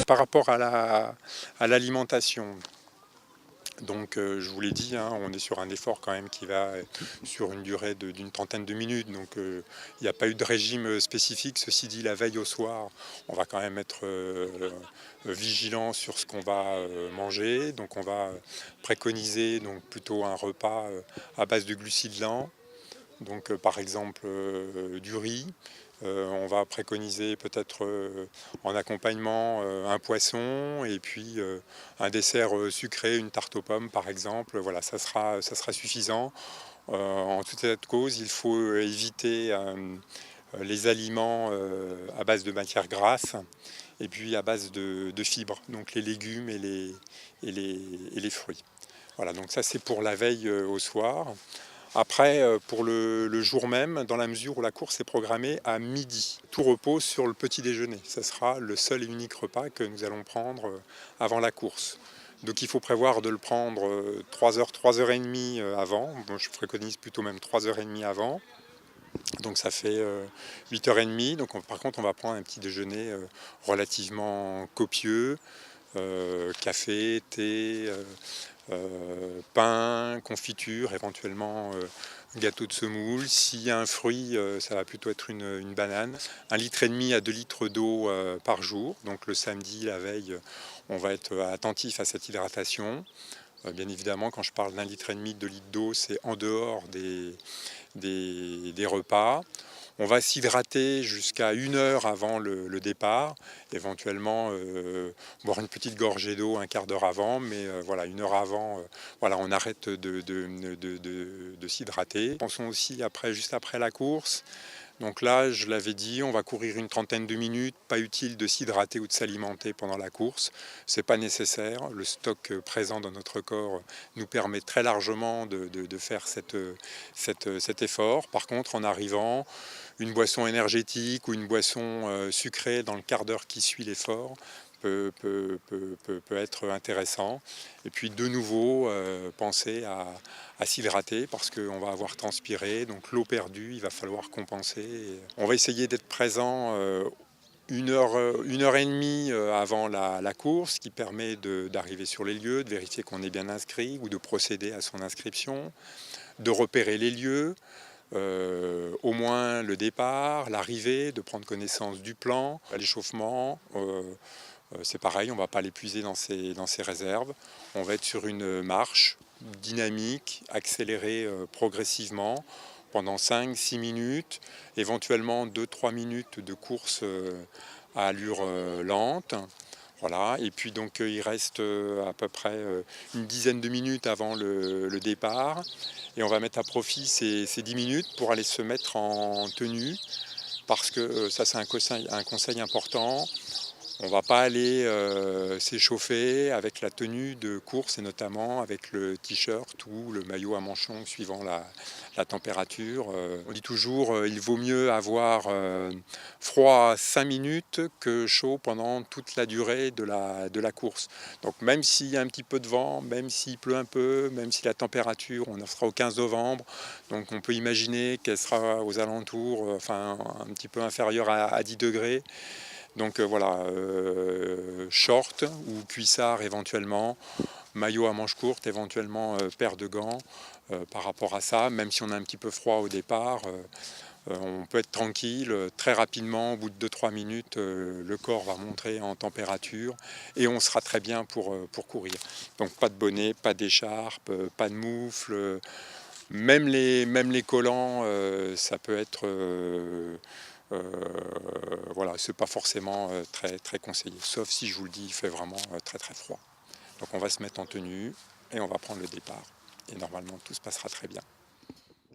Par rapport à l'alimentation, donc je vous l'ai dit, hein, on est sur un effort quand même qui va sur une durée d'une trentaine de minutes, donc il n'y a pas eu de régime spécifique. Ceci dit, la veille au soir, on va quand même être vigilant sur ce qu'on va manger. Donc on va préconiser donc plutôt un repas à base de glucides lents, donc par exemple du riz. On va préconiser peut-être en accompagnement un poisson et puis un dessert sucré, une tarte aux pommes par exemple. Voilà, ça sera suffisant. En tout état de cause, il faut éviter les aliments à base de matières grasses et puis à base de fibres, donc les légumes et les fruits. Voilà, donc ça c'est pour la veille au soir. Après, pour le jour même, dans la mesure où la course est programmée à midi, tout repose sur le petit déjeuner. Ce sera le seul et unique repas que nous allons prendre avant la course. Donc il faut prévoir de le prendre 3 heures, 3h30 avant. Bon, je préconise plutôt même 3h30 avant. Donc ça fait 8h30. Donc par contre, on va prendre un petit déjeuner relativement copieux. Café, thé, pain, confiture, éventuellement gâteau de semoule. S'il y a un fruit, ça va plutôt être une banane. 1,5 litre à 2 litres d'eau par jour. Donc le samedi, la veille, on va être attentif à cette hydratation. Bien évidemment, quand je parle d'1,5 litre, 2 litres d'eau, c'est en dehors des repas. On va s'hydrater jusqu'à 1 heure avant le départ, éventuellement boire une petite gorgée d'eau un quart d'heure avant, mais voilà, 1 heure avant, voilà, on arrête de s'hydrater. Pensons aussi juste après la course. Donc là, je l'avais dit, on va courir une trentaine de minutes. Pas utile de s'hydrater ou de s'alimenter pendant la course. C'est pas nécessaire. Le stock présent dans notre corps nous permet très largement de faire cet effort. Par contre, en arrivant, une boisson énergétique ou une boisson sucrée dans le quart d'heure qui suit l'effort peut être intéressant. Et puis de nouveau, penser à s'hydrater parce qu'on va avoir transpiré. Donc l'eau perdue, il va falloir compenser. Et on va essayer d'être présent 1 heure et demie avant la course, ce qui permet d'arriver sur les lieux, de vérifier qu'on est bien inscrit ou de procéder à son inscription, de repérer les lieux. Au moins le départ, l'arrivée, de prendre connaissance du plan, l'échauffement. C'est pareil, on ne va pas l'épuiser dans ses réserves. On va être sur une marche dynamique, accélérée progressivement pendant 5-6 minutes, éventuellement 2-3 minutes de course à allure lente. Voilà. Et puis donc il reste à peu près une dizaine de minutes avant le départ. Et on va mettre à profit ces 10 minutes pour aller se mettre en tenue. Parce que ça c'est un conseil important. On ne va pas aller s'échauffer avec la tenue de course et notamment avec le t-shirt ou le maillot à manches longues suivant la température. On dit toujours il vaut mieux avoir froid 5 minutes que chaud pendant toute la durée de la course. Donc même s'il y a un petit peu de vent, même s'il pleut un peu, même si la température, on en sera au 15 novembre, donc on peut imaginer qu'elle sera aux alentours, enfin un petit peu inférieure à 10 degrés. Donc voilà, short ou cuissard éventuellement, maillot à manches courtes, éventuellement paire de gants par rapport à ça. Même si on a un petit peu froid au départ, on peut être tranquille. Très rapidement, au bout de 2-3 minutes, le corps va monter en température et on sera très bien pour courir. Donc pas de bonnet, pas d'écharpe, pas de moufle. Même les collants, ça peut être... voilà, c'est pas forcément très, très conseillé, sauf si je vous le dis, il fait vraiment très très froid. Donc on va se mettre en tenue et on va prendre le départ. Et normalement tout se passera très bien.